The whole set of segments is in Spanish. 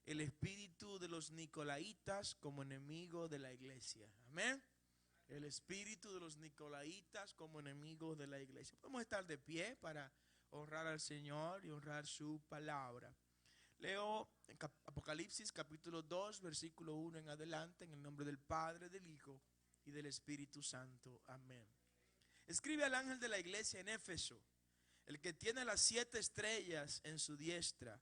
el espíritu de los nicolaitas como enemigo de la iglesia. Amén. El espíritu de los nicolaitas como enemigo de la iglesia. Podemos estar de pie para honrar al Señor y honrar su palabra. Leo en Apocalipsis capítulo 2, versículo 1 en adelante, en el nombre del Padre, del Hijo y del Espíritu Santo. Amén. Escribe al ángel de la iglesia en Éfeso, el que tiene las 7 estrellas en su diestra,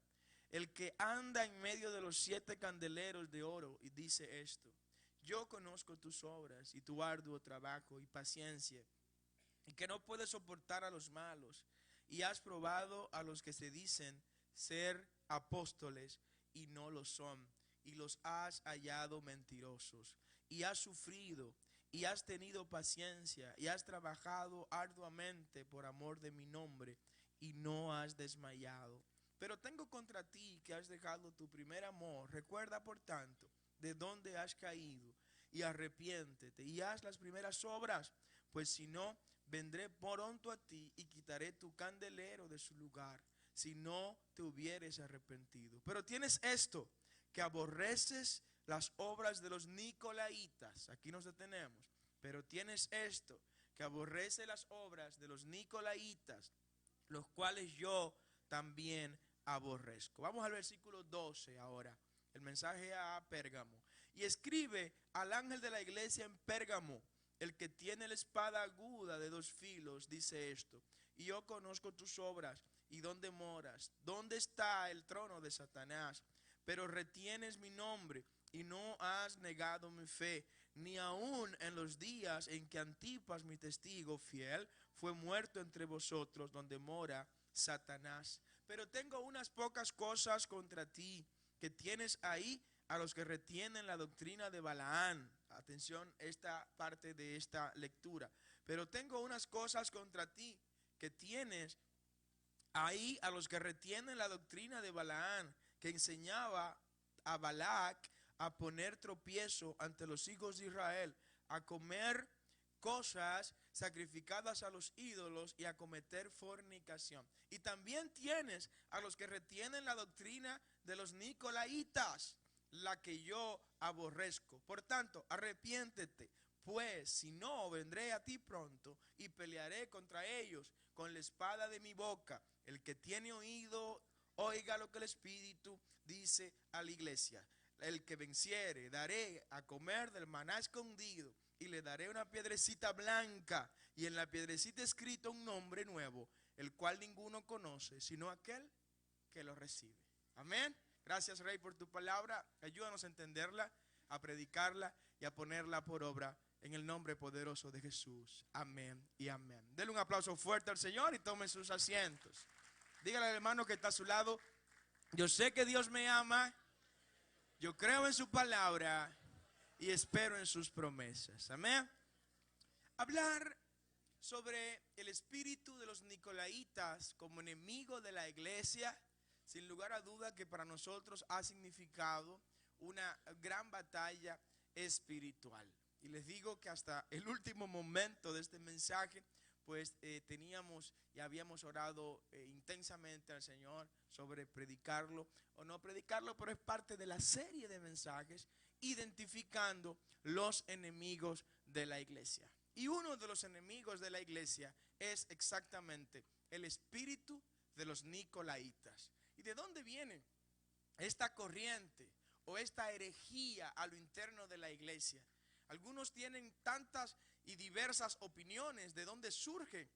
el que anda en medio de los 7 candeleros de oro, y dice esto: yo conozco tus obras y tu arduo trabajo y paciencia, y que no puedes soportar a los malos, y has probado a los que se dicen ser apóstoles y no lo son, y los has hallado mentirosos, y has sufrido y has tenido paciencia y has trabajado arduamente por amor de mi nombre y no has desmayado. Pero tengo contra ti que has dejado tu primer amor. Recuerda por tanto de dónde has caído y arrepiéntete y haz las primeras obras, pues si no, vendré pronto a ti y quitaré tu candelero de su lugar, si no te hubieres arrepentido. Pero tienes esto, que aborreces las obras de los nicolaitas. Aquí nos detenemos. Pero tienes esto, que aborrece las obras de los nicolaitas, los cuales yo también aborrezco. Vamos al versículo 12 ahora. El mensaje a Pérgamo. Y escribe al ángel de la iglesia en Pérgamo, el que tiene la espada aguda de 2 filos, dice esto: y yo conozco tus obras y dónde moras, dónde está el trono de Satanás, pero retienes mi nombre y no has negado mi fe, ni aun en los días en que Antipas, mi testigo fiel, fue muerto entre vosotros, donde mora Satanás. Pero tengo unas pocas cosas contra ti, que tienes ahí a los que retienen la doctrina de Balaán. Atención, esta parte de esta lectura. Pero tengo unas cosas contra ti, que tienes ahí a los que retienen la doctrina de Balaán, que enseñaba a Balac a poner tropiezo ante los hijos de Israel, a comer cosas sacrificadas a los ídolos y a cometer fornicación. Y también tienes a los que retienen la doctrina de los nicolaitas, la que yo aborrezco. Por tanto, arrepiéntete, pues si no, vendré a ti pronto y pelearé contra ellos con la espada de mi boca. El que tiene oído, oiga lo que el Espíritu dice a la iglesia. El que venciere, daré a comer del maná escondido, y le daré una piedrecita blanca, y en la piedrecita escrito un nombre nuevo, el cual ninguno conoce, sino aquel que lo recibe. Amén. Gracias, Rey, por tu palabra. Ayúdanos a entenderla, a predicarla y a ponerla por obra, en el nombre poderoso de Jesús. Amén y amén. Denle un aplauso fuerte al Señor y tomen sus asientos. Dígale al hermano que está a su lado: yo sé que Dios me ama, yo creo en su palabra y espero en sus promesas. Amén. Hablar sobre el espíritu de los nicolaitas como enemigo de la iglesia, sin lugar a duda que para nosotros ha significado una gran batalla espiritual. Y les digo que hasta el último momento de este mensaje, pues teníamos y habíamos orado intensamente al Señor sobre predicarlo o no predicarlo, pero es parte de la serie de mensajes identificando los enemigos de la iglesia. Y uno de los enemigos de la iglesia es exactamente el espíritu de los nicolaitas. ¿Y de dónde viene esta corriente o esta herejía a lo interno de la iglesia? Algunos tienen tantas y diversas opiniones de dónde surge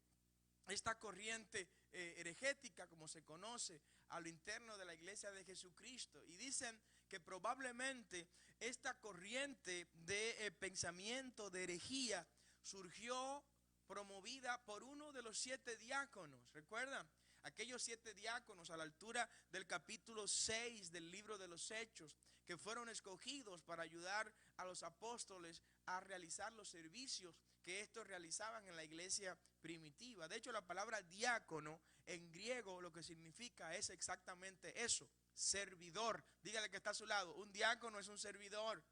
esta corriente heregética, como se conoce, a lo interno de la iglesia de Jesucristo. Y dicen que probablemente esta corriente de pensamiento de herejía surgió promovida por uno de los 7 diáconos. ¿Recuerdan? Aquellos 7 diáconos a la altura del capítulo 6 del libro de los Hechos, que fueron escogidos para ayudar a los apóstoles a realizar los servicios que estos realizaban en la iglesia primitiva. De hecho, la palabra diácono en griego lo que significa es exactamente eso: servidor. Dígale que está a su lado: un diácono es un servidor.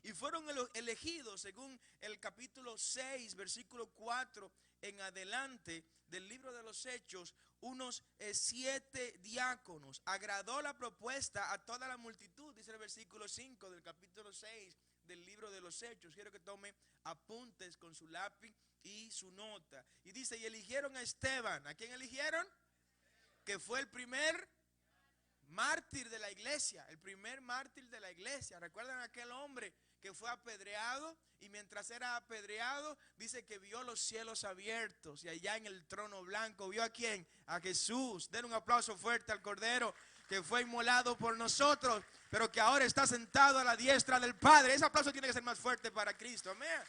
Y fueron elegidos, según el capítulo 6, versículo 4 en adelante del libro de los Hechos, unos 7 diáconos. Agradó la propuesta a toda la multitud, dice el versículo 5 del capítulo 6 del libro de los Hechos. Quiero que tome apuntes con su lápiz y su nota. Y dice, y eligieron a Esteban. ¿A quién eligieron? Que fue el primer mártir de la iglesia, el primer mártir de la iglesia. ¿Recuerdan aquel hombre que fue apedreado? Y mientras era apedreado, dice que vio los cielos abiertos y allá en el trono blanco, ¿vio a quién? A Jesús. Den un aplauso fuerte al Cordero que fue inmolado por nosotros, pero que ahora está sentado a la diestra del Padre. Ese aplauso tiene que ser más fuerte para Cristo. Amén.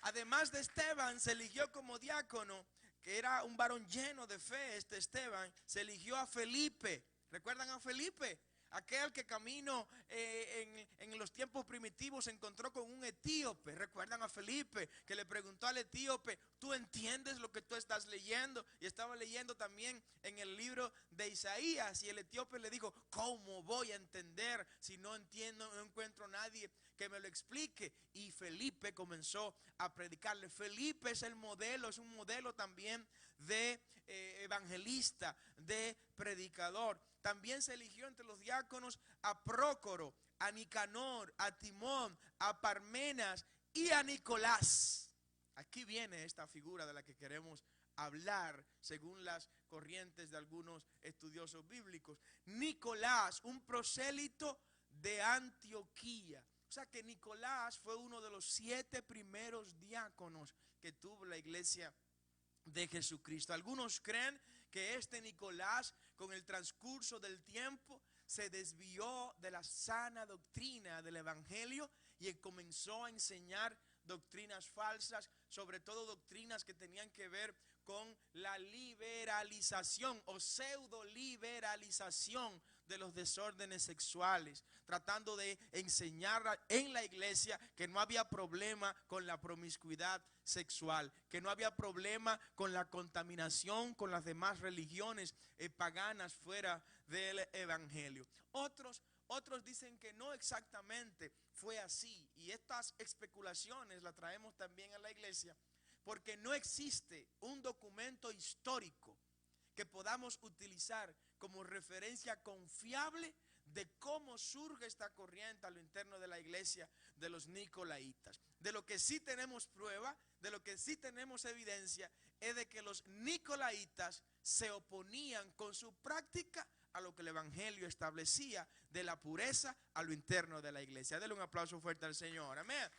Además de Esteban, se eligió como diácono, que era un varón lleno de fe, Esteban. Se eligió a Felipe. ¿Recuerdan a Felipe? Aquel que camino en los tiempos primitivos se encontró con un etíope. ¿Recuerdan a Felipe? Que le preguntó al etíope, ¿tú entiendes lo que tú estás leyendo? Y estaba leyendo también en el libro de Isaías. Y el etíope le dijo, ¿cómo voy a entender si no entiendo, no encuentro a nadie que me lo explique? Y Felipe comenzó a predicarle. Felipe es el modelo, es un modelo también de evangelista, de predicador. También se eligió entre los diáconos a Prócoro, a Nicanor, a Timón, a Parmenas y a Nicolás. Aquí viene esta figura de la que queremos hablar según las corrientes de algunos estudiosos bíblicos. Nicolás, un prosélito de Antioquía. O sea que Nicolás fue uno de los 7 primeros diáconos que tuvo la iglesia de Jesucristo. Algunos creen que este Nicolás, con el transcurso del tiempo, se desvió de la sana doctrina del evangelio y comenzó a enseñar doctrinas falsas, sobre todo doctrinas que tenían que ver con la liberalización o pseudo liberalización de los desórdenes sexuales, tratando de enseñar en la iglesia que no había problema con la promiscuidad sexual, que no había problema con la contaminación con las demás religiones paganas fuera del evangelio. Otros dicen que no exactamente fue así, y estas especulaciones las traemos también a la iglesia porque no existe un documento histórico que podamos utilizar como referencia confiable de cómo surge esta corriente a lo interno de la iglesia de los nicolaitas. De lo que sí tenemos prueba, de lo que sí tenemos evidencia, es de que los nicolaitas se oponían con su práctica a lo que el evangelio establecía de la pureza a lo interno de la iglesia. Denle un aplauso fuerte al Señor. Amén.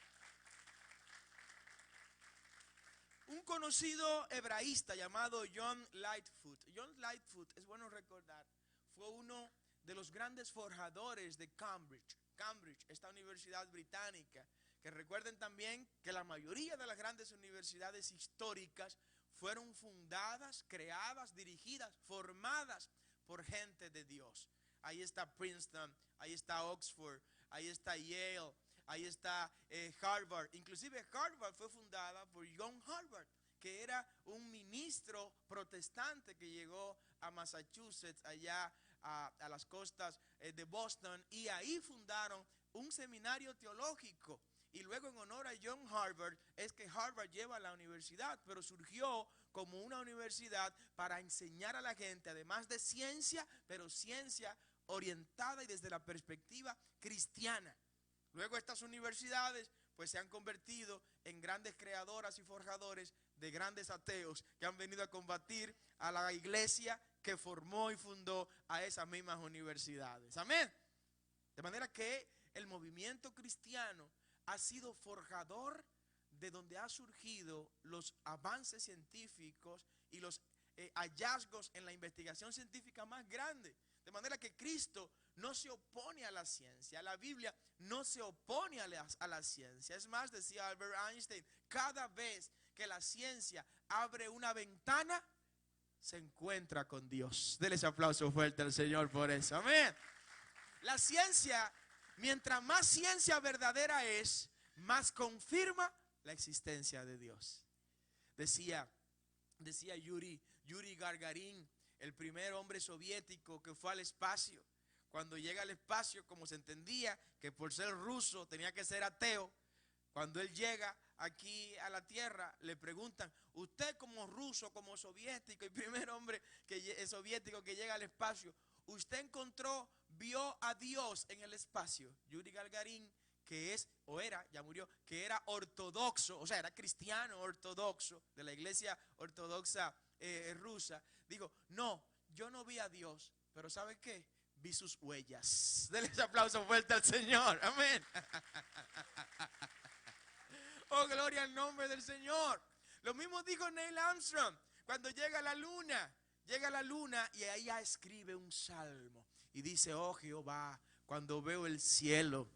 Un conocido hebraísta llamado John Lightfoot. John Lightfoot, es bueno recordar, fue uno de los grandes forjadores de Cambridge. Cambridge, esta universidad británica, que recuerden también que la mayoría de las grandes universidades históricas fueron fundadas, creadas, dirigidas, formadas por gente de Dios. Ahí está Princeton, ahí está Oxford, ahí está Yale, ahí está Harvard. Inclusive Harvard fue fundada por John Harvard, que era un ministro protestante que llegó a Massachusetts, allá a las costas de Boston, y ahí fundaron un seminario teológico. Y luego, en honor a John Harvard, es que Harvard lleva la universidad, pero surgió como una universidad para enseñar a la gente, además de ciencia, pero ciencia orientada y desde la perspectiva cristiana. Luego estas universidades pues se han convertido en grandes creadoras y forjadores de grandes ateos que han venido a combatir a la iglesia que formó y fundó a esas mismas universidades. Amén. De manera que el movimiento cristiano ha sido forjador de donde ha surgido los avances científicos y los hallazgos en la investigación científica más grande. De manera que Cristo no se opone a la ciencia, la Biblia no se opone a la ciencia. Es más, decía Albert Einstein, cada vez que la ciencia abre una ventana, se encuentra con Dios. Denle ese aplauso fuerte al Señor por eso. Amén. La ciencia, mientras más ciencia verdadera es, más confirma la existencia de Dios. Decía Yuri Gagarin, el primer hombre soviético que fue al espacio, cuando llega al espacio, como se entendía que por ser ruso tenía que ser ateo, cuando él llega aquí a la tierra, le preguntan, usted como ruso, como soviético, y primer hombre soviético que llega al espacio, usted vio a Dios en el espacio. Yuri Gagarin, que es, o era, ya murió, que era ortodoxo, o sea, era cristiano ortodoxo, de la iglesia ortodoxa rusa, digo, no, yo no vi a Dios, pero ¿sabe qué? Vi sus huellas. Denle ese aplauso fuerte al Señor, amén. Oh, gloria al nombre del Señor. Lo mismo dijo Neil Armstrong cuando llega a la luna y ahí ya escribe un salmo y dice, oh Jehová, cuando veo el cielo,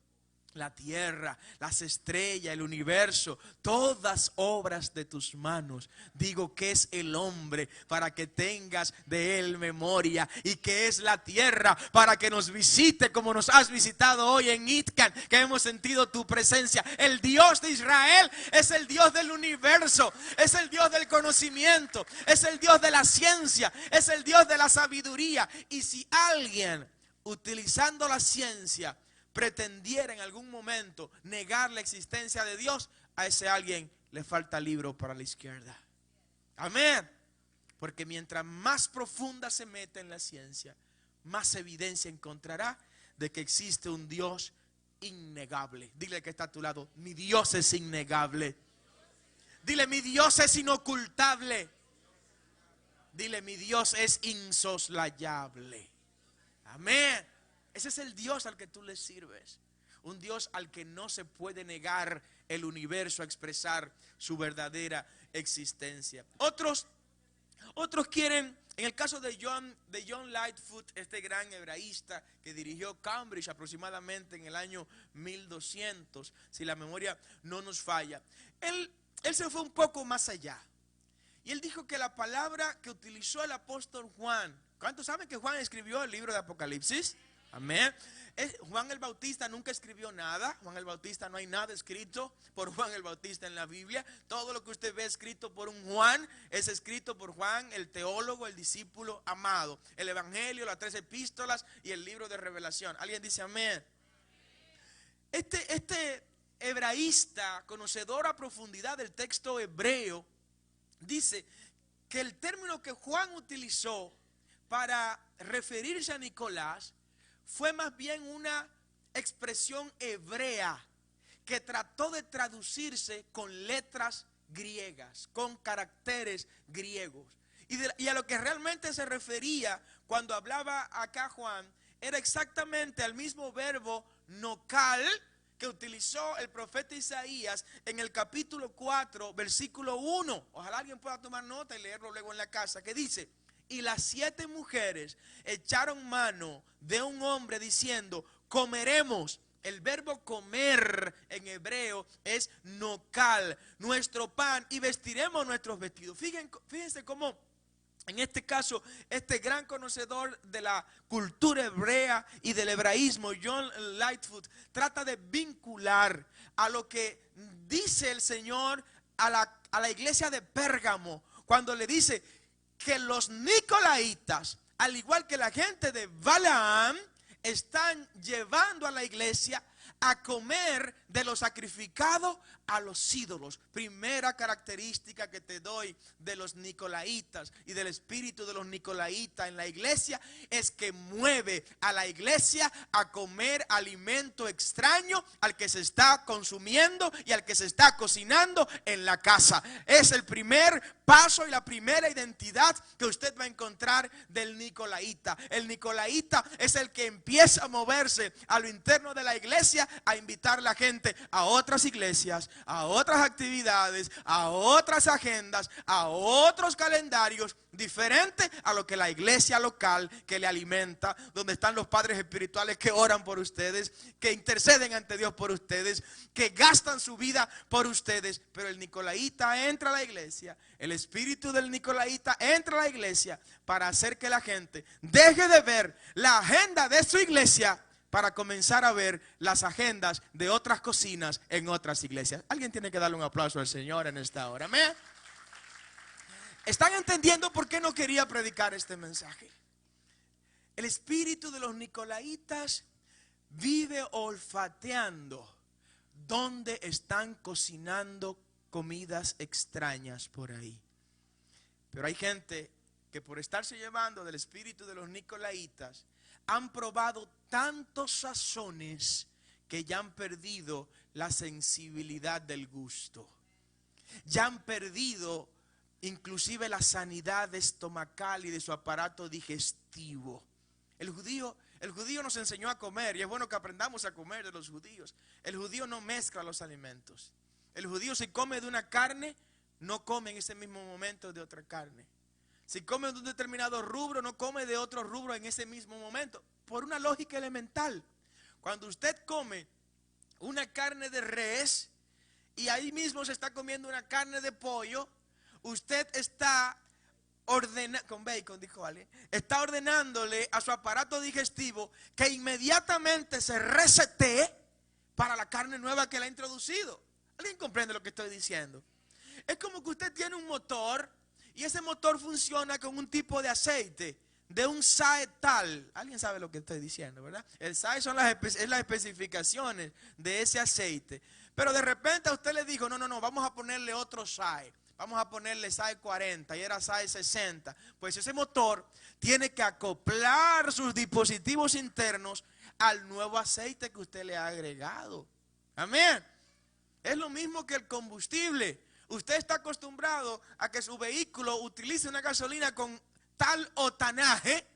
la tierra, las estrellas, el universo, todas obras de tus manos, digo que es el hombre para que tengas de él memoria, y que es la tierra para que nos visite como nos has visitado hoy en Itcan, que hemos sentido tu presencia. El Dios de Israel es el Dios del universo, es el Dios del conocimiento, es el Dios de la ciencia, es el Dios de la sabiduría. Y si alguien, utilizando la ciencia, pretendiera en algún momento negar la existencia de Dios, a ese alguien le falta libro para la izquierda. Amén. Porque mientras más profunda se mete en la ciencia, más evidencia encontrará de que existe un Dios innegable. Dile que está a tu lado, mi Dios es innegable. Dile, mi Dios es inocultable. Dile, mi Dios es insoslayable. Amén. Ese es el Dios al que tú le sirves. Un Dios al que no se puede negar el universo a expresar su verdadera existencia. Otros quieren, en el caso de John Lightfoot, este gran hebraísta que dirigió Cambridge aproximadamente en el año 1200, si la memoria no nos falla, él se fue un poco más allá. Y él dijo que la palabra que utilizó el apóstol Juan, ¿cuántos saben que Juan escribió el libro de Apocalipsis? Amén. Juan el Bautista nunca escribió nada. Juan el Bautista, no hay nada escrito por Juan el Bautista en la Biblia. Todo lo que usted ve escrito por un Juan es escrito por Juan, el teólogo, el discípulo amado. El Evangelio, las 3 epístolas y el libro de Revelación. ¿Alguien dice amén? Este hebraísta, conocedor a profundidad del texto hebreo, dice que el término que Juan utilizó para referirse a Nicolás fue más bien una expresión hebrea que trató de traducirse con letras griegas, con caracteres griegos. Y a lo que realmente se refería cuando hablaba acá Juan, era exactamente al mismo verbo nokal que utilizó el profeta Isaías en el capítulo 4, versículo 1. Ojalá alguien pueda tomar nota y leerlo luego en la casa, que dice: y las 7 mujeres echaron mano de un hombre diciendo, comeremos. El verbo comer en hebreo es nokal, nuestro pan, y vestiremos nuestros vestidos. Fíjense cómo en este caso, este gran conocedor de la cultura hebrea y del hebraísmo, John Lightfoot, trata de vincular a lo que dice el Señor a la iglesia de Pérgamo, cuando le dice que los nicolaitas, al igual que la gente de Balaam, están llevando a la iglesia a comer de lo sacrificado a los ídolos. Primera característica que te doy de los nicolaitas y del espíritu de los nicolaitas en la iglesia es que mueve a la iglesia a comer alimento extraño al que se está consumiendo y al que se está cocinando en la casa. Es el primer paso y la primera identidad que usted va a encontrar del nicolaita. El nicolaita es el que empieza a moverse a lo interno de la iglesia, a invitar a la gente a otras iglesias, a otras actividades, a otras agendas, a otros calendarios diferentes a lo que la iglesia local que le alimenta, donde están los padres espirituales que oran por ustedes, que interceden ante Dios por ustedes, que gastan su vida por ustedes. Pero el nicolaita entra a la iglesia, el espíritu del nicolaita entra a la iglesia para hacer que la gente deje de ver la agenda de su iglesia para comenzar a ver las agendas de otras cocinas en otras iglesias. Alguien tiene que darle un aplauso al Señor en esta hora. ¿Amén? ¿Están entendiendo por qué no quería predicar este mensaje? El espíritu de los nicolaitas vive olfateando donde están cocinando comidas extrañas por ahí. Pero hay gente que por estarse llevando del espíritu de los nicolaitas han probado tantos sazones que ya han perdido la sensibilidad del gusto. Ya han perdido inclusive la sanidad estomacal y de su aparato digestivo. El judío nos enseñó a comer, y es bueno que aprendamos a comer de los judíos. El judío no mezcla los alimentos. El judío, si come de una carne, no come en ese mismo momento de otra carne. Si come de un determinado rubro, no come de otro rubro en ese mismo momento. Por una lógica elemental. Cuando usted come una carne de res y ahí mismo se está comiendo una carne de pollo, usted está con bacon, dijo alguien, está ordenándole a su aparato digestivo que inmediatamente se resetee para la carne nueva que le ha introducido. ¿Alguien comprende lo que estoy diciendo? Es como que usted tiene un motor y ese motor funciona con un tipo de aceite, de un SAE tal. ¿Alguien sabe lo que estoy diciendo, verdad? El SAE son las especificaciones de ese aceite. Pero de repente a usted le dijo, no, vamos a ponerle otro SAE. Vamos a ponerle SAE 40 y era SAE 60. Pues ese motor tiene que acoplar sus dispositivos internos al nuevo aceite que usted le ha agregado. Amén. Es lo mismo que el combustible. Usted está acostumbrado a que su vehículo utilice una gasolina con tal octanaje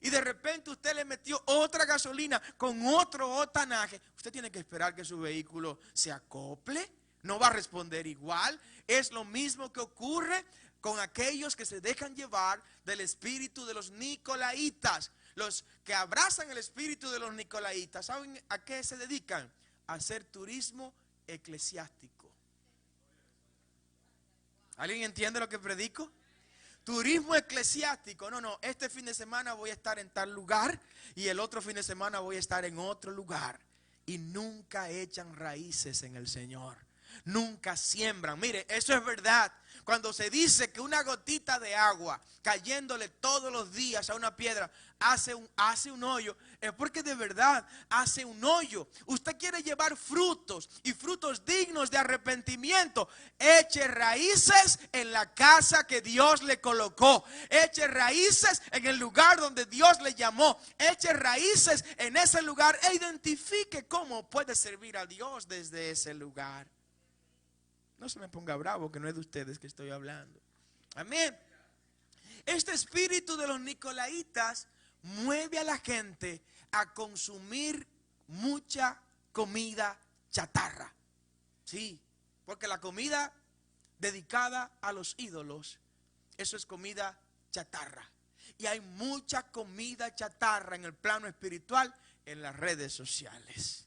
y de repente usted le metió otra gasolina con otro octanaje. Usted tiene que esperar que su vehículo se acople. No va a responder igual. Es lo mismo que ocurre con aquellos que se dejan llevar del espíritu de los nicolaitas. Los que abrazan el espíritu de los nicolaitas, ¿saben a qué se dedican? A hacer turismo eclesiástico. ¿Alguien entiende lo que predico? Turismo eclesiástico. No, este fin de semana voy a estar en tal lugar y el otro fin de semana voy a estar en otro lugar. Y nunca echan raíces en el Señor. Nunca siembran. Mire, eso es verdad. Cuando se dice que una gotita de agua cayéndole todos los días a una piedra hace un hoyo, es porque de verdad hace un hoyo. Usted quiere llevar frutos y frutos dignos de arrepentimiento. Eche raíces en la casa que Dios le colocó. Eche raíces en el lugar donde Dios le llamó. Eche raíces en ese lugar e identifique cómo puede servir a Dios desde ese lugar. No se me ponga bravo, que no es de ustedes que estoy hablando. Amén. Este espíritu de los nicolaitas mueve a la gente a consumir mucha comida chatarra. Sí, porque la comida dedicada a los ídolos, eso es comida chatarra. Y hay mucha comida chatarra en el plano espiritual en las redes sociales.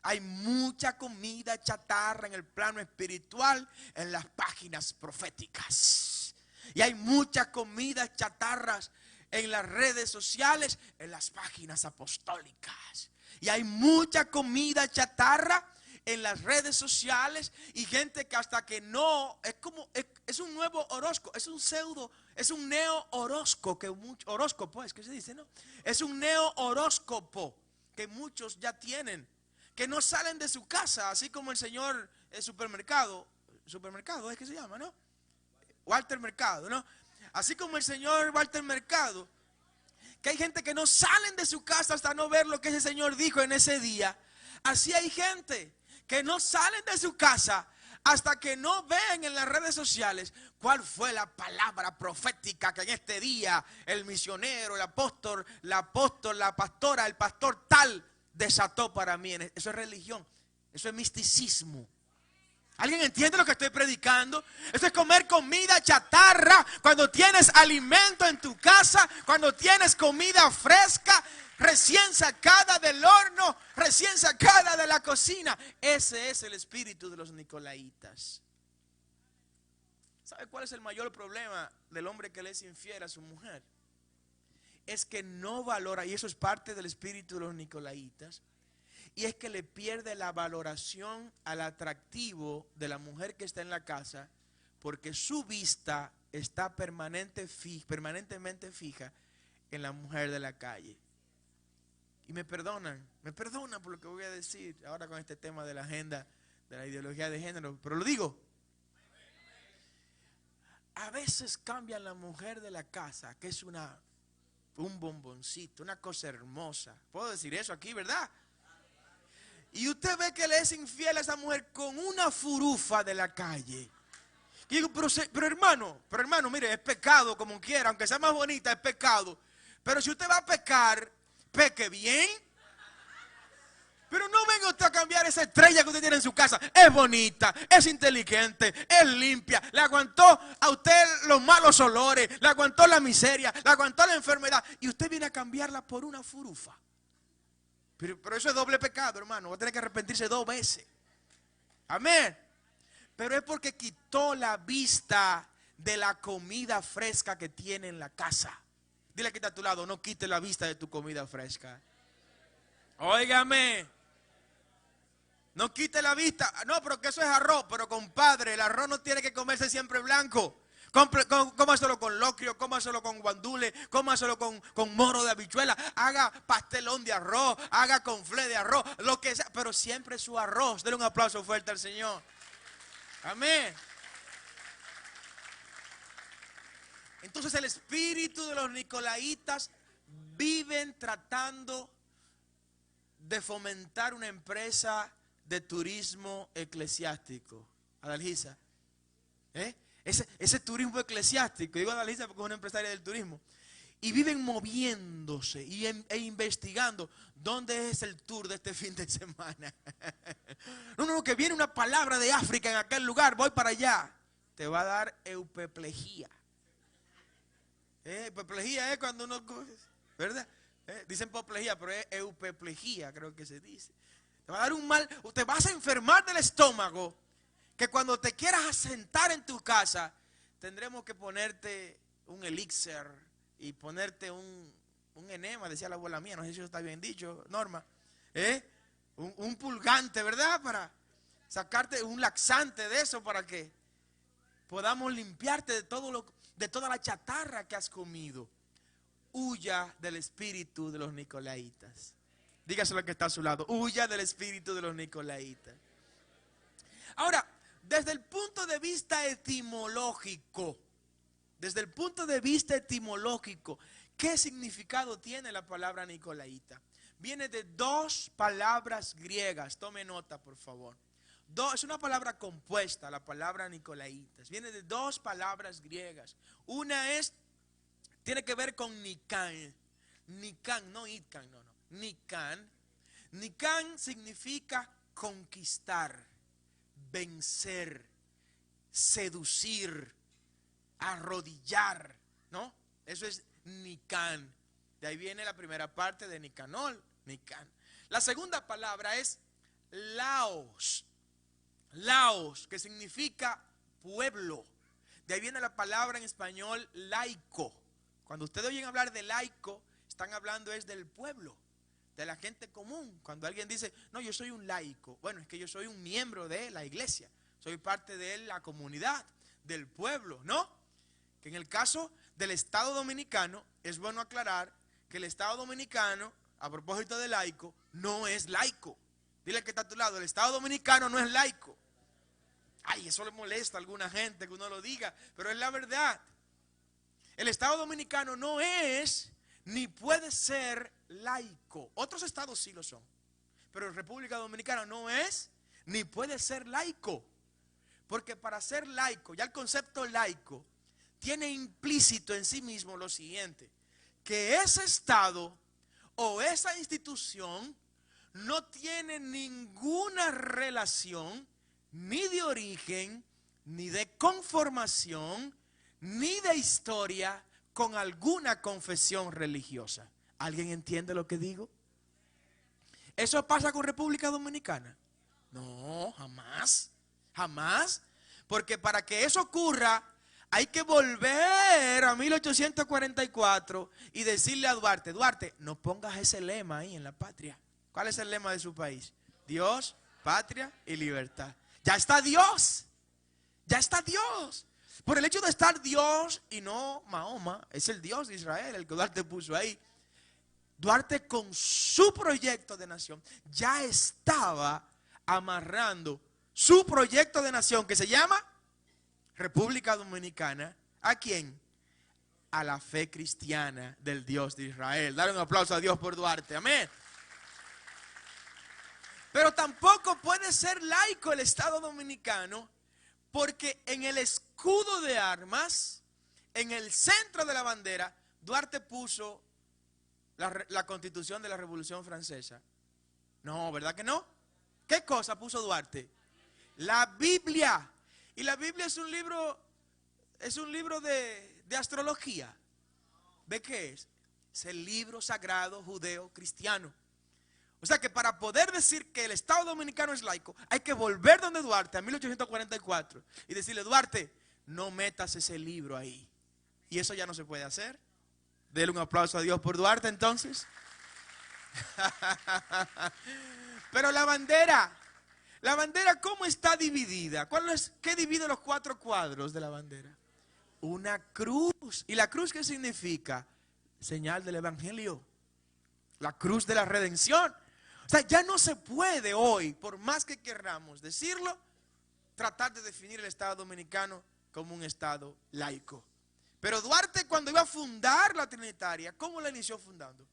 Hay mucha comida chatarra en el plano espiritual en las páginas proféticas. Y hay muchas comidas chatarras en las redes sociales en las páginas apostólicas. Y hay mucha comida chatarra en las redes sociales y gente que hasta que no, es un nuevo horóscopo, es un neo horóscopo, horóscopo es que se dice, ¿no? Es un neo horóscopo que muchos ya tienen. Que no salen de su casa, así como el señor supermercado es que se llama, ¿no? Walter Mercado, ¿no? Así como el señor Walter Mercado, que hay gente que no salen de su casa hasta no ver lo que ese señor dijo en ese día. Así hay gente que no salen de su casa hasta que no vean en las redes sociales cuál fue la palabra profética que en este día el misionero, el apóstol, la pastora, el pastor tal desató para mí. Eso es religión, eso es misticismo. ¿Alguien entiende lo que estoy predicando? Eso es comer comida chatarra cuando tienes alimento en tu casa, cuando tienes comida fresca, recién sacada del horno, recién sacada de la cocina. Ese es el espíritu de los nicolaitas. ¿Sabe cuál es el mayor problema del hombre que le es infiel a su mujer? Es que no valora, y eso es parte del espíritu de los nicolaitas, y es que le pierde la valoración al atractivo de la mujer que está en la casa, porque su vista está permanentemente fija en la mujer de la calle. Y me perdonan por lo que voy a decir ahora con este tema de la agenda, de la ideología de género, pero lo digo. A veces cambian la mujer de la casa, que es un bomboncito, una cosa hermosa. ¿Puedo decir eso aquí, verdad? Y usted ve que le es infiel a esa mujer con una furufa de la calle. Y digo, pero hermano, mire, es pecado como quiera, aunque sea más bonita, es pecado. Pero si usted va a pecar, peque bien. Pero no venga usted a cambiar esa estrella que usted tiene en su casa. Es bonita, es inteligente, es limpia. Le aguantó a usted los malos olores, le aguantó la miseria, le aguantó la enfermedad. Y usted viene a cambiarla por una furufa. Pero eso es doble pecado, hermano. Va a tener que arrepentirse 2 veces. Amén. Pero es porque quitó la vista de la comida fresca que tiene en la casa. Dile que está a tu lado, no quite la vista de tu comida fresca. Óigame. No quite la vista. No, pero que eso es arroz. Pero compadre, el arroz no tiene que comerse siempre blanco. Cómaselo con locrio, cómaselo con guandule, cómaselo con moro de habichuela. Haga pastelón de arroz, haga conflé de arroz, lo que sea. Pero siempre su arroz. Denle un aplauso fuerte al Señor. Amén. Entonces el espíritu de los nicolaitas viven tratando de fomentar una empresa de turismo eclesiástico. Adalgisa, ese turismo eclesiástico, digo Adalgisa porque es una empresaria del turismo, y viven moviéndose e investigando dónde es el tour de este fin de semana. No, que viene una palabra de África en aquel lugar, voy para allá. Te va a dar eupeplejía. Eupeplejía es cuando uno, ¿verdad? Dicen apoplejía, pero es eupeplejía, creo que se dice. Te va a dar un mal, te vas a enfermar del estómago, que cuando te quieras asentar en tu casa, tendremos que ponerte un elixir y ponerte un enema, decía la abuela mía, no sé si eso está bien dicho, Norma. Un pulgante, ¿verdad? Para sacarte un laxante de eso, para que podamos limpiarte de toda la chatarra que has comido. Huya del espíritu de los nicolaitas. Dígaselo al que está a su lado. Huya del espíritu de los nicolaitas. Ahora, desde el punto de vista etimológico, ¿qué significado tiene la palabra nicolaita? Viene de 2 palabras griegas. Tome nota, por favor. Es una palabra compuesta, la palabra nicolaitas. Viene de 2 palabras griegas. Una tiene que ver con Nican. Nican, no Itcan, no. Nican. Nican significa conquistar, vencer, seducir, arrodillar, ¿no? Eso es Nican. De ahí viene la primera parte de Nicanor, Nican. La segunda palabra es Laos. Laos, que significa pueblo. De ahí viene la palabra en español laico. Cuando ustedes oyen hablar de laico, están hablando es del pueblo, de la gente común. Cuando alguien dice, no, yo soy un laico, bueno, es que yo soy un miembro de la iglesia, soy parte de la comunidad, del pueblo, ¿no? Que en el caso del Estado Dominicano, es bueno aclarar que el Estado Dominicano, a propósito de laico, no es laico. Dile que está a tu lado, el Estado Dominicano no es laico. Ay, eso le molesta a alguna gente que uno lo diga, pero es la verdad. El Estado Dominicano no es ni puede ser laico. Otros estados sí lo son, pero República Dominicana no es ni puede ser laico. Porque para ser laico, ya el concepto laico tiene implícito en sí mismo lo siguiente: que ese estado o esa institución no tiene ninguna relación ni de origen, ni de conformación, ni de historia con alguna confesión religiosa. ¿Alguien entiende lo que digo? ¿Eso pasa con República Dominicana? No, jamás, jamás. Porque para que eso ocurra, hay que volver a 1844 y decirle a Duarte, Duarte, no pongas ese lema ahí en la patria. ¿Cuál es el lema de su país? Dios, patria y libertad. Ya está Dios. Ya está Dios. Por el hecho de estar Dios y no Mahoma, es el Dios de Israel el que Duarte puso ahí. Duarte con su proyecto de nación ya estaba amarrando su proyecto de nación que se llama República Dominicana. ¿A quién? A la fe cristiana del Dios de Israel. Dale un aplauso a Dios por Duarte, amén. Pero tampoco puede ser laico el Estado Dominicano, porque en el escudo de armas, en el centro de la bandera, Duarte puso la Constitución de la Revolución Francesa. No, ¿verdad que no? ¿Qué cosa puso Duarte? La Biblia. Y la Biblia es un libro de astrología. ¿Ve qué es? Es el libro sagrado judeo cristiano. O sea que para poder decir que el Estado Dominicano es laico, hay que volver donde Duarte, a 1844, y decirle: Duarte, no metas ese libro ahí. Y eso ya no se puede hacer. Dele un aplauso a Dios por Duarte entonces. Pero la bandera, ¿cómo está dividida? ¿Qué divide los 4 cuadros de la bandera? Una cruz. ¿Y la cruz qué significa? Señal del evangelio. La cruz de la redención. O sea, ya no se puede hoy, por más que querramos decirlo, tratar de definir el Estado Dominicano como un Estado laico. Pero Duarte, cuando iba a fundar la Trinitaria, ¿cómo la inició fundando?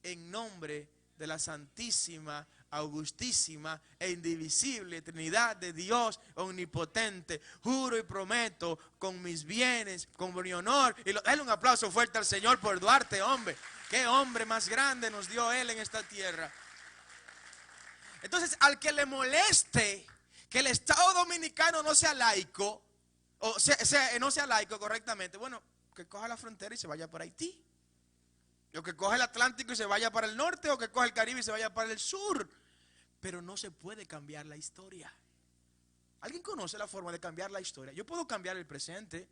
En nombre de la Santísima, Augustísima e Indivisible Trinidad de Dios Omnipotente, juro y prometo con mis bienes, con mi honor. Y dale un aplauso fuerte al Señor por Duarte, hombre. Qué hombre más grande nos dio él en esta tierra. Entonces, al que le moleste que el Estado Dominicano no sea laico, no sea laico correctamente, bueno, que coja la frontera y se vaya para Haití. O que coja el Atlántico y se vaya para el norte, o que coja el Caribe y se vaya para el sur. Pero no se puede cambiar la historia. ¿Alguien conoce la forma de cambiar la historia? Yo puedo cambiar el presente.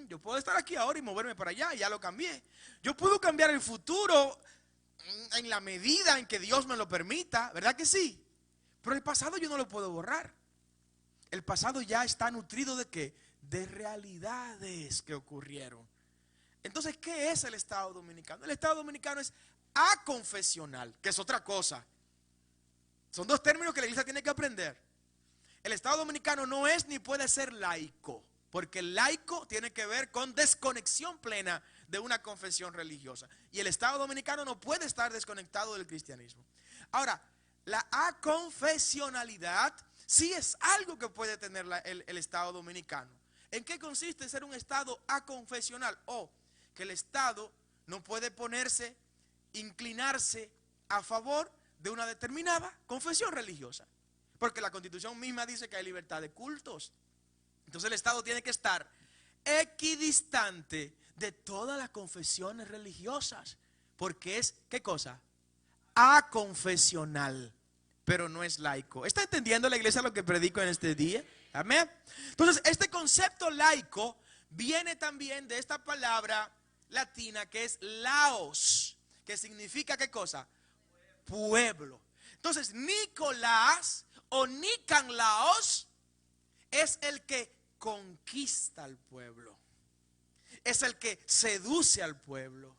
Yo puedo estar aquí ahora y moverme para allá, y ya lo cambié. Yo puedo cambiar el futuro en la medida en que Dios me lo permita, ¿verdad que sí? Pero el pasado yo no lo puedo borrar. El pasado ya está nutrido ¿de qué? De realidades que ocurrieron. Entonces, ¿qué es el Estado Dominicano? El Estado Dominicano es aconfesional, que es otra cosa. Son 2 términos que la iglesia tiene que aprender. El Estado Dominicano no es ni puede ser laico, porque el laico tiene que ver con desconexión plena de una confesión religiosa. Y el Estado Dominicano no puede estar desconectado del cristianismo. Ahora, la aconfesionalidad sí es algo que puede tener el Estado Dominicano. ¿En qué consiste ser un Estado aconfesional? Que el Estado no puede inclinarse a favor de una determinada confesión religiosa. Porque la Constitución misma dice que hay libertad de cultos. Entonces el Estado tiene que estar equidistante de todas las confesiones religiosas. Porque es, ¿qué cosa? Aconfesional, pero no es laico. ¿Está entendiendo la iglesia lo que predico en este día? Amén. Entonces este concepto laico viene también de esta palabra latina que es laos, que significa ¿qué cosa? Pueblo. Entonces Nicolás o Nicanlaos es el que conquista al pueblo, es el que seduce al pueblo,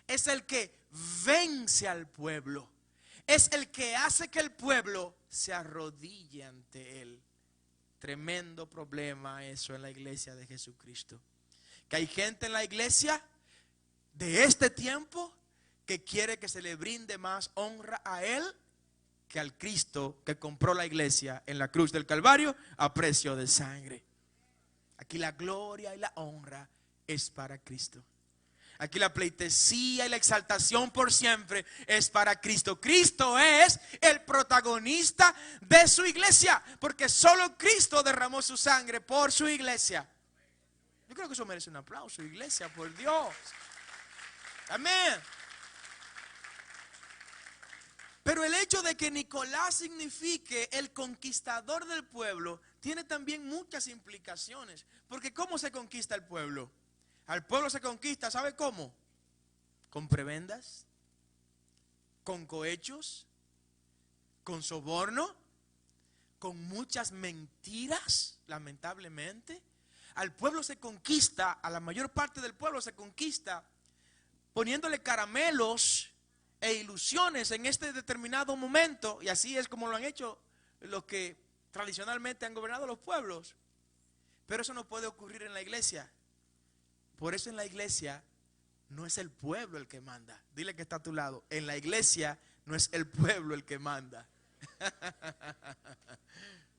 es el que vence al pueblo, es el que hace que el pueblo se arrodille ante él. Tremendo problema eso en la iglesia de Jesucristo, que hay gente en la iglesia de este tiempo que quiere que se le brinde más honra a él que al Cristo que compró la iglesia en la cruz del Calvario a precio de sangre. Aquí la gloria y la honra es para Cristo. Aquí la pleitesía y la exaltación por siempre es para Cristo. Cristo es el protagonista de su iglesia, porque solo Cristo derramó su sangre por su iglesia. Yo creo que eso merece un aplauso, iglesia, por Dios. Amén. Pero el hecho de que Nicolás signifique el conquistador del pueblo tiene también muchas implicaciones. Porque ¿cómo se conquista el pueblo? Al pueblo se conquista, ¿sabe cómo? Con prebendas, con cohechos, con soborno, con muchas mentiras, lamentablemente. al pueblo se conquista, a la mayor parte del pueblo se conquista poniéndole caramelos e ilusiones en este determinado momento, y así es como lo han hecho los que tradicionalmente han gobernado los pueblos. Pero eso no puede ocurrir en la iglesia. Por eso en la iglesia no es el pueblo el que manda. Dile que está a tu lado: en la iglesia no es el pueblo el que manda.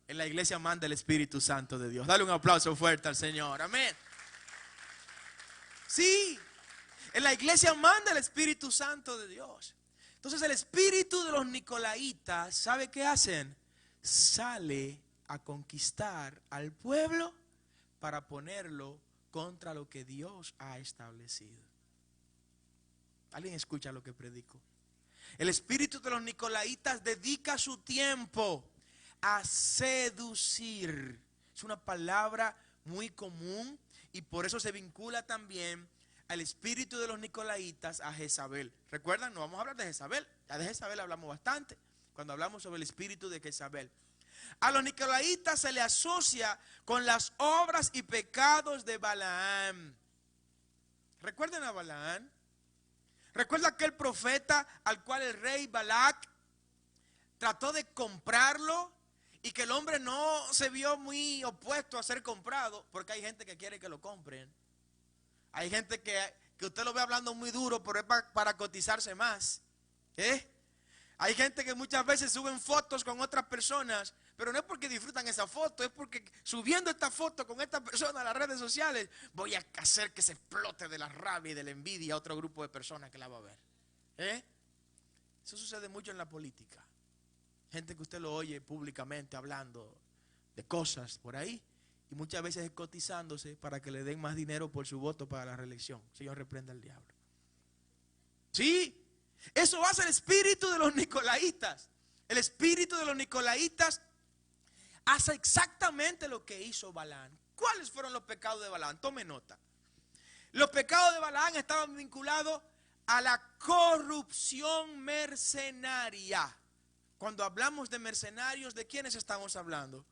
En la iglesia manda el Espíritu Santo de Dios. Dale un aplauso fuerte al Señor. Amén. Sí, en la iglesia manda el Espíritu Santo de Dios. Entonces el espíritu de los nicolaitas, ¿sabe qué hacen? Sale a conquistar al pueblo para ponerlo contra lo que Dios ha establecido. ¿Alguien escucha lo que predico? El espíritu de los nicolaitas dedica su tiempo a seducir. Es una palabra muy común y por eso se vincula también al espíritu de los nicolaitas a Jezabel. ¿Recuerdan? No vamos a hablar de Jezabel. Ya de Jezabel hablamos bastante cuando hablamos sobre el espíritu de Jezabel. A los nicolaitas se le asocia con las obras y pecados de Balaam. ¿Recuerdan a Balaam? ¿Recuerda aquel profeta al cual el rey Balac trató de comprarlo y que el hombre no se vio muy opuesto a ser comprado? Porque hay gente que quiere que lo compren. Hay gente que usted lo ve hablando muy duro, pero es para cotizarse más. Hay gente que muchas veces suben fotos con otras personas, pero no es porque disfrutan esa foto, es porque subiendo esta foto con esta persona a las redes sociales, voy a hacer que se explote de la rabia y de la envidia a otro grupo de personas que la va a ver. Eso sucede mucho en la política. Gente que usted lo oye públicamente hablando de cosas por ahí, y muchas veces es cotizándose para que le den más dinero por su voto para la reelección. Señor, reprenda al diablo. Sí, eso hace el espíritu de los nicolaitas. El espíritu de los nicolaitas hace exactamente lo que hizo Balaam. ¿Cuáles fueron los pecados de Balaam? Tome nota. Los pecados de Balaam estaban vinculados a la corrupción mercenaria. Cuando hablamos de mercenarios, ¿de quiénes estamos hablando?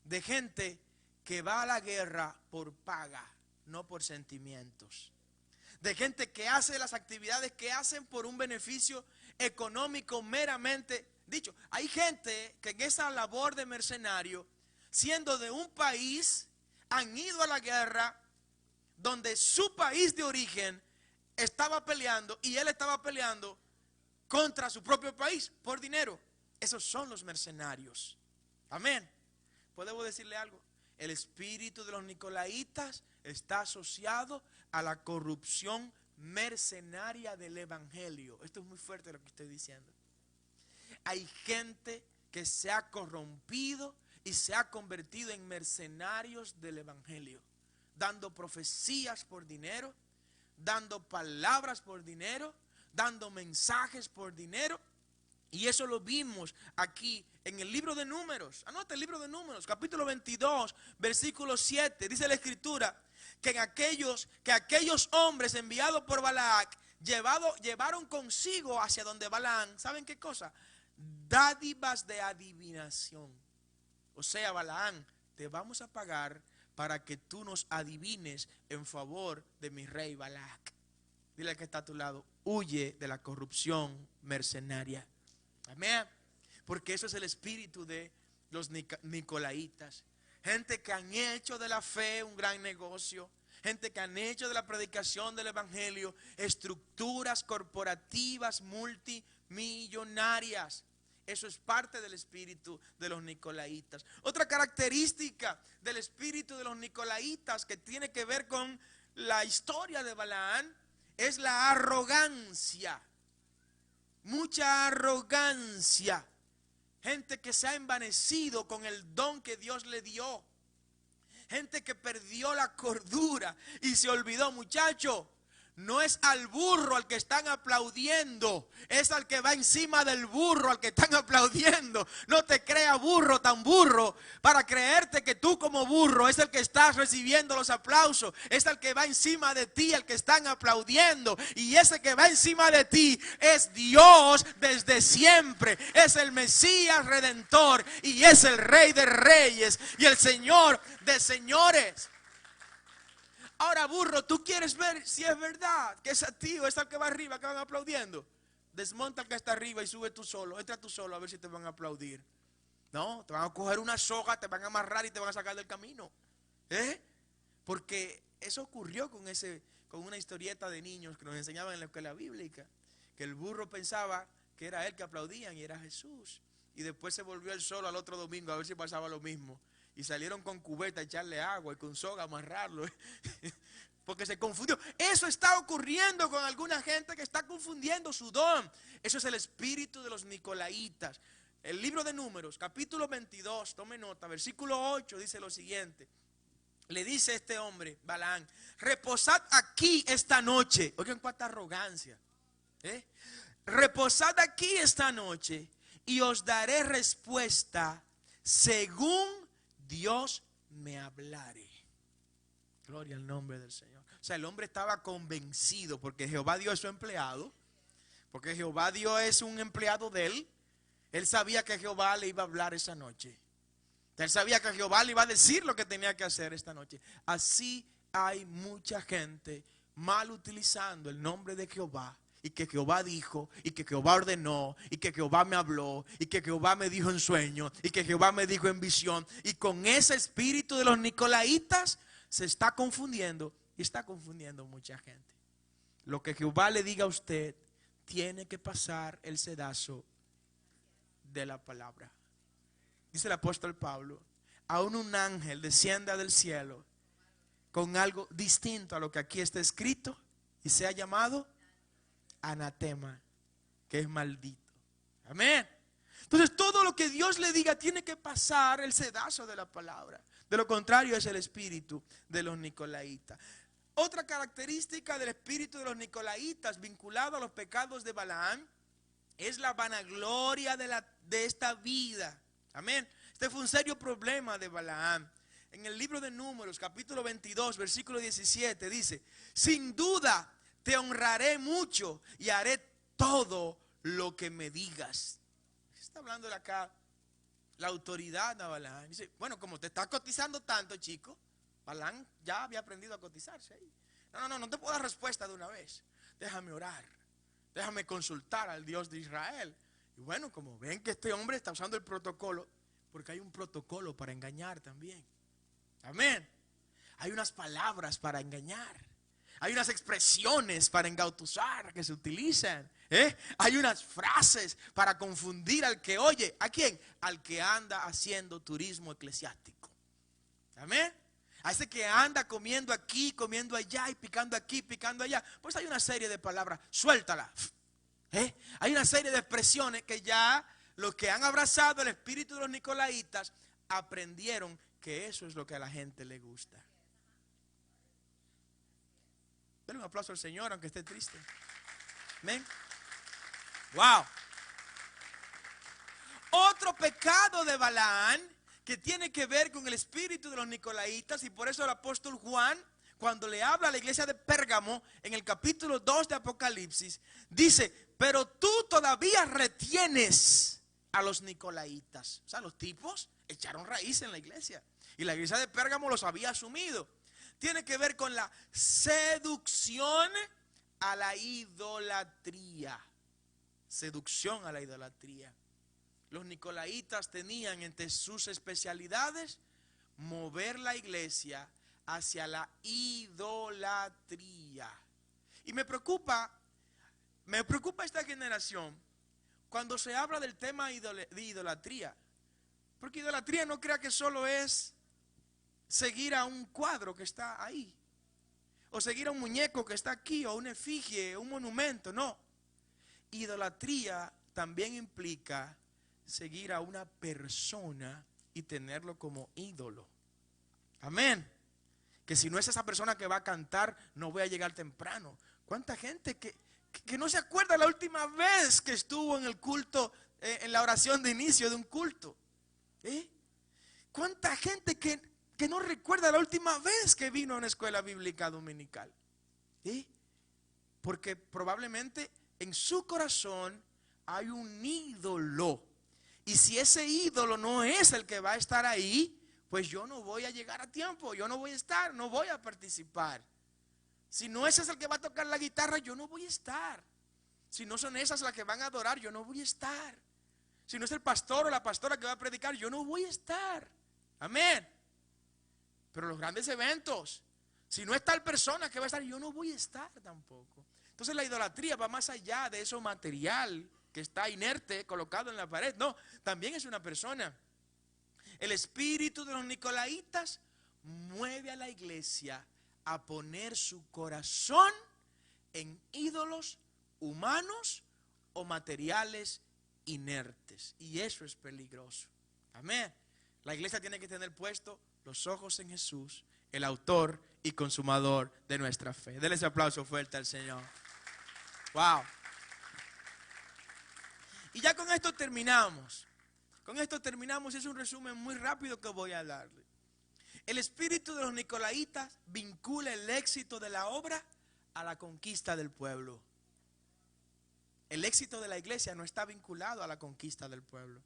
De gente que va a la guerra por paga, no por sentimientos. De gente que hace las actividades que hacen por un beneficio económico meramente dicho. Hay gente que en esa labor de mercenario, siendo de un país, han ido a la guerra donde su país de origen estaba peleando y él estaba peleando contra su propio país por dinero. Esos son los mercenarios. Amén. ¿Puedo decirle algo? El espíritu de los nicolaitas está asociado a la corrupción mercenaria del evangelio. Esto es muy fuerte lo que estoy diciendo. Hay gente que se ha corrompido y se ha convertido en mercenarios del evangelio, dando profecías por dinero, dando palabras por dinero, dando mensajes por dinero. Y eso lo vimos aquí en el libro de Números. Anota el libro de Números, capítulo 22, versículo 7. Dice la escritura que aquellos hombres enviados por Balac llevaron consigo hacia donde Balaam, ¿saben qué cosa? Dádivas de adivinación. O sea, Balaam, te vamos a pagar para que tú nos adivines en favor de mi rey Balac. Dile al que está a tu lado: huye de la corrupción mercenaria. Amén. Porque eso es el espíritu de los nicolaitas. Gente que han hecho de la fe un gran negocio. Gente que han hecho de la predicación del evangelio estructuras corporativas multimillonarias. Eso es parte del espíritu de los nicolaitas. Otra característica del espíritu de los nicolaitas que tiene que ver con la historia de Balaam es la arrogancia. Mucha arrogancia. Gente que se ha envanecido con el don que Dios le dio. Gente que perdió la cordura y se olvidó, muchacho. No es al burro al que están aplaudiendo, es al que va encima del burro al que están aplaudiendo. No te creas burro tan burro para creerte que tú como burro es el que estás recibiendo los aplausos. Es el que va encima de ti al que están aplaudiendo. Y ese que va encima de ti es Dios desde siempre. Es el Mesías Redentor y es el Rey de Reyes y el Señor de señores. Ahora, burro, ¿tú quieres ver si es verdad que ese tío es el que va arriba, que van aplaudiendo? Desmonta el que está arriba y sube tú solo. Entra tú solo a ver si te van a aplaudir. No, te van a coger una soga, te van a amarrar y te van a sacar del camino. Porque eso ocurrió con una historieta de niños que nos enseñaban en la escuela bíblica. Que el burro pensaba que era él que aplaudían y era Jesús. Y después se volvió él solo al otro domingo a ver si pasaba lo mismo. Y salieron con cubeta a echarle agua y con soga a amarrarlo. Porque se confundió. Eso está ocurriendo con alguna gente que está confundiendo su don. Eso es el espíritu de los nicolaitas. El libro de Números, capítulo 22, tome nota, versículo 8 dice lo siguiente. Le dice este hombre, Balaam, reposad aquí esta noche. Oigan cuánta arrogancia. Reposad aquí esta noche y os daré respuesta según Dios me hablare. Gloria al nombre del Señor. O sea, el hombre estaba convencido porque Jehová Dios es su empleado. Porque Jehová Dios es un empleado de él. Él sabía que Jehová le iba a hablar esa noche. Él sabía que Jehová le iba a decir lo que tenía que hacer esta noche. Así hay mucha gente mal utilizando el nombre de Jehová. Y que Jehová dijo, y que Jehová ordenó, y que Jehová me habló, y que Jehová me dijo en sueño, y que Jehová me dijo en visión. Y con ese espíritu de los nicolaitas se está confundiendo y está confundiendo mucha gente. Lo que Jehová le diga a usted tiene que pasar el sedazo de la palabra. Dice el apóstol Pablo, aún un ángel descienda del cielo con algo distinto a lo que aquí está escrito y sea llamado anatema, que es maldito. Amén. Entonces todo lo que Dios le diga tiene que pasar el sedazo de la palabra. De lo contrario es el espíritu de los nicolaitas. Otra característica del espíritu de los nicolaitas vinculado a los pecados de Balaam es la vanagloria de esta vida. Amén. Este fue un serio problema de Balaam. En el libro de Números, capítulo 22, versículo 17, dice: sin duda te honraré mucho y haré todo lo que me digas. Está hablando de acá la autoridad de Balaam. Dice, bueno, como te estás cotizando tanto, chico, Balaam ya había aprendido a cotizarse ahí. No te puedo dar respuesta de una vez. Déjame orar. Déjame consultar al Dios de Israel. Y bueno, como ven que este hombre está usando el protocolo, porque hay un protocolo para engañar también. Amén. Hay unas palabras para engañar. Hay unas expresiones para engatusar que se utilizan. Hay unas frases para confundir al que oye. ¿A quién? Al que anda haciendo turismo eclesiástico. Amén. A ese que anda comiendo aquí, comiendo allá y picando aquí, picando allá. Pues hay una serie de palabras. Suéltala. Hay una serie de expresiones que ya los que han abrazado el espíritu de los nicolaitas aprendieron que eso es lo que a la gente le gusta. Denle un aplauso al Señor aunque esté triste. Amén. Wow. Otro pecado de Balaam que tiene que ver con el espíritu de los nicolaitas, y por eso el apóstol Juan, cuando le habla a la iglesia de Pérgamo en el capítulo 2 de Apocalipsis, dice: pero tú todavía retienes a los nicolaitas. O sea, los tipos echaron raíz en la iglesia y la iglesia de Pérgamo los había asumido. Tiene que ver con la seducción a la idolatría. Seducción a la idolatría. Los nicolaitas tenían entre sus especialidades mover la iglesia hacia la idolatría. Y me preocupa esta generación cuando se habla del tema de idolatría. Porque idolatría no crea que solo es seguir a un cuadro que está ahí, o seguir a un muñeco que está aquí, o una efigie, un monumento. No, idolatría también implica seguir a una persona y tenerlo como ídolo. Amén. Que si no es esa persona que va a cantar, no voy a llegar temprano. ¿Cuánta gente que no se acuerda la última vez que estuvo en el culto, en la oración de inicio de un culto? ¿Cuánta gente que no recuerda la última vez que vino a una escuela bíblica dominical? Porque probablemente en su corazón hay un ídolo. Y si ese ídolo no es el que va a estar ahí, pues yo no voy a llegar a tiempo, yo no voy a estar, no voy a participar. Si no ese es el que va a tocar la guitarra, yo no voy a estar. Si no son esas las que van a adorar, yo no voy a estar. Si no es el pastor o la pastora que va a predicar, yo no voy a estar. Amén. Pero los grandes eventos, si no es tal persona que va a estar, yo no voy a estar tampoco. Entonces la idolatría va más allá de eso material que está inerte, colocado en la pared. No, también es una persona. El espíritu de los nicolaitas mueve a la iglesia a poner su corazón en ídolos humanos o materiales inertes. Y eso es peligroso. Amén. La iglesia tiene que tener puesto los ojos en Jesús, el autor y consumador de nuestra fe. Denle ese aplauso fuerte al Señor. Wow. Y ya con esto terminamos. Con esto terminamos. Es un resumen muy rápido que voy a darle. El espíritu de los nicolaitas vincula el éxito de la obra a la conquista del pueblo. El éxito de la iglesia no está vinculado a la conquista del pueblo.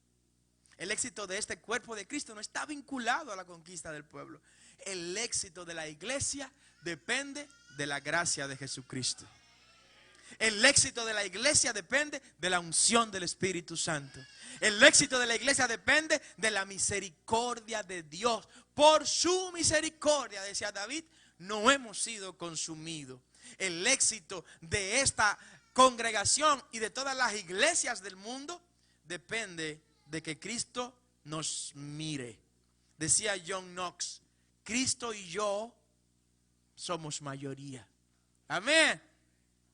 El éxito de este cuerpo de Cristo no está vinculado a la conquista del pueblo. El éxito de la iglesia depende de la gracia de Jesucristo. El éxito de la iglesia depende de la unción del Espíritu Santo. El éxito de la iglesia depende de la misericordia de Dios. Por su misericordia, decía David, no hemos sido consumidos. El éxito de esta congregación y de todas las iglesias del mundo depende de que Cristo nos mire. Decía John Knox, Cristo y yo somos mayoría. Amén.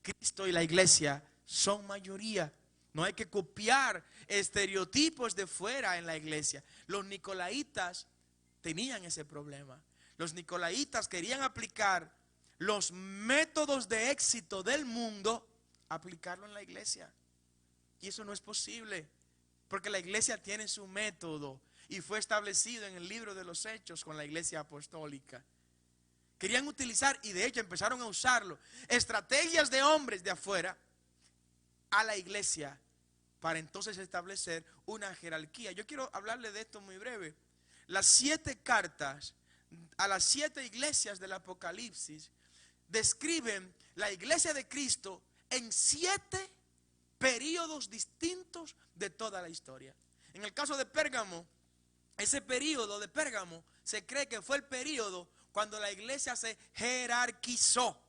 Cristo y la iglesia son mayoría. No hay que copiar estereotipos de fuera en la iglesia. Los nicolaitas tenían ese problema. Los nicolaitas querían aplicar los métodos de éxito del mundo, aplicarlo en la iglesia. Y eso no es posible, porque la iglesia tiene su método y fue establecido en el libro de los Hechos con la iglesia apostólica. Querían utilizar, y de hecho empezaron a usarlo, estrategias de hombres de afuera a la iglesia para entonces establecer una jerarquía. Yo quiero hablarle de esto muy breve. Las 7 cartas a las 7 iglesias del Apocalipsis describen la iglesia de Cristo en 7 períodos distintos de toda la historia. En el caso de Pérgamo, ese período de Pérgamo se cree que fue el período cuando la iglesia se jerarquizó,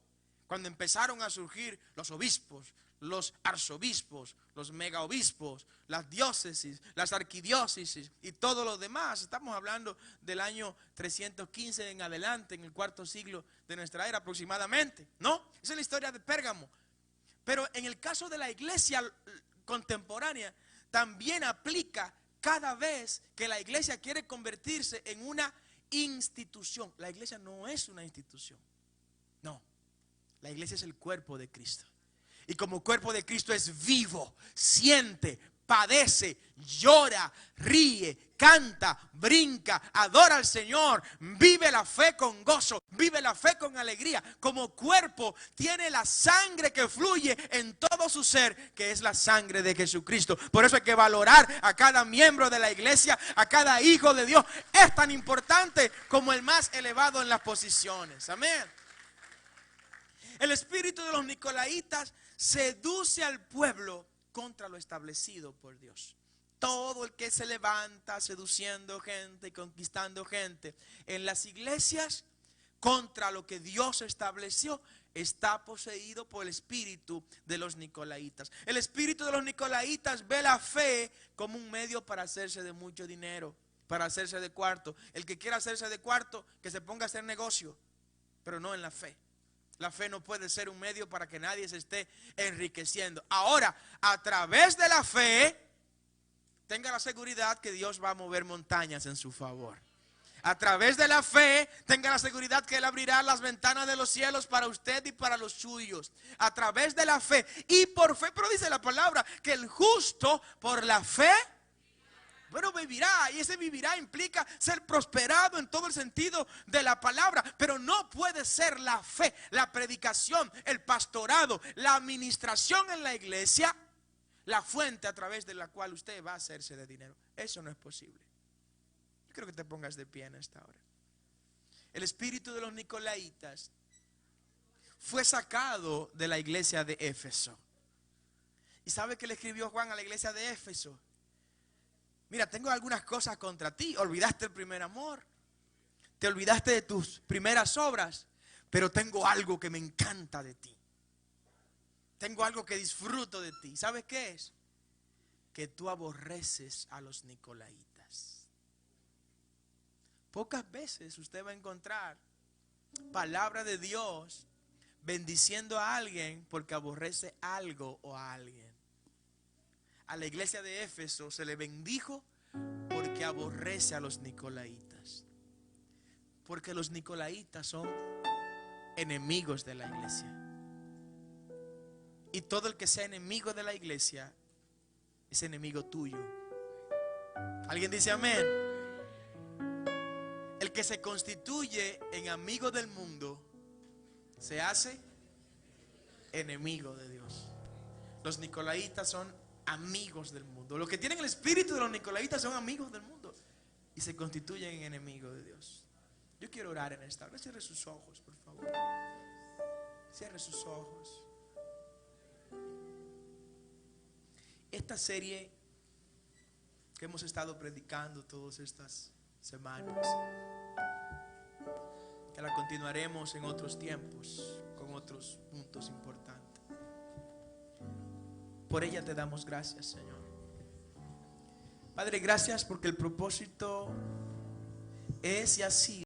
cuando empezaron a surgir los obispos, los arzobispos, los megaobispos, las diócesis, las arquidiócesis y todo lo demás. Estamos hablando del año 315 en adelante, en el 4º siglo de nuestra era aproximadamente, ¿no? Esa es la historia de Pérgamo. Pero en el caso de la iglesia contemporánea, también aplica cada vez que la iglesia quiere convertirse en una institución. La iglesia no es una institución. No, la iglesia es el cuerpo de Cristo. Y como cuerpo de Cristo es vivo, siente, padece, llora, ríe, canta, brinca, adora al Señor, vive la fe con gozo, vive la fe con alegría. Como cuerpo tiene la sangre que fluye en todo su ser, que es la sangre de Jesucristo. Por eso hay que valorar a cada miembro de la iglesia, a cada hijo de Dios. Es tan importante como el más elevado en las posiciones. Amén. El espíritu de los nicolaitas seduce al pueblo contra lo establecido por Dios. Todo el que se levanta seduciendo gente y conquistando gente en las iglesias contra lo que Dios estableció está poseído por el espíritu de los nicolaitas. El espíritu de los nicolaitas ve la fe como un medio para hacerse de mucho dinero, para hacerse de cuarto. El que quiera hacerse de cuarto, que se ponga a hacer negocio, pero no en la fe. La fe no puede ser un medio para que nadie se esté enriqueciendo. Ahora, a través de la fe, tenga la seguridad que Dios va a mover montañas en su favor. A través de la fe, tenga la seguridad que Él abrirá las ventanas de los cielos para usted y para los suyos. A través de la fe y por fe, pero dice la palabra que el justo por la fe, bueno, vivirá. Y ese vivirá implica ser prosperado en todo el sentido de la palabra. Pero no puede ser la fe, la predicación, el pastorado, la administración en la iglesia, la fuente a través de la cual usted va a hacerse de dinero. Eso no es posible. Yo quiero que te pongas de pie en esta hora. El espíritu de los nicolaitas fue sacado de la iglesia de Éfeso. ¿Y sabe qué le escribió Juan a la iglesia de Éfeso? Mira, tengo algunas cosas contra ti. Olvidaste el primer amor. Te olvidaste de tus primeras obras. Pero tengo algo que me encanta de ti. Tengo algo que disfruto de ti. ¿Sabes qué es? Que tú aborreces a los nicolaitas. Pocas veces usted va a encontrar palabra de Dios bendiciendo a alguien porque aborrece algo o a alguien. A la iglesia de Éfeso se le bendijo porque aborrece a los nicolaitas. Porque los nicolaitas son enemigos de la iglesia. Y todo el que sea enemigo de la iglesia es enemigo tuyo. ¿Alguien dice amén? El que se constituye en amigo del mundo se hace enemigo de Dios. Los nicolaitas son amigos del mundo. Los que tienen el espíritu de los nicolaitas son amigos del mundo y se constituyen en enemigos de Dios. Yo quiero orar en esta hora. Cierre sus ojos, por favor. Cierre sus ojos. Esta serie que hemos estado predicando todas estas semanas, que la continuaremos en otros tiempos con otros puntos importantes. Por ella te damos gracias, Señor. Padre, gracias porque el propósito es y así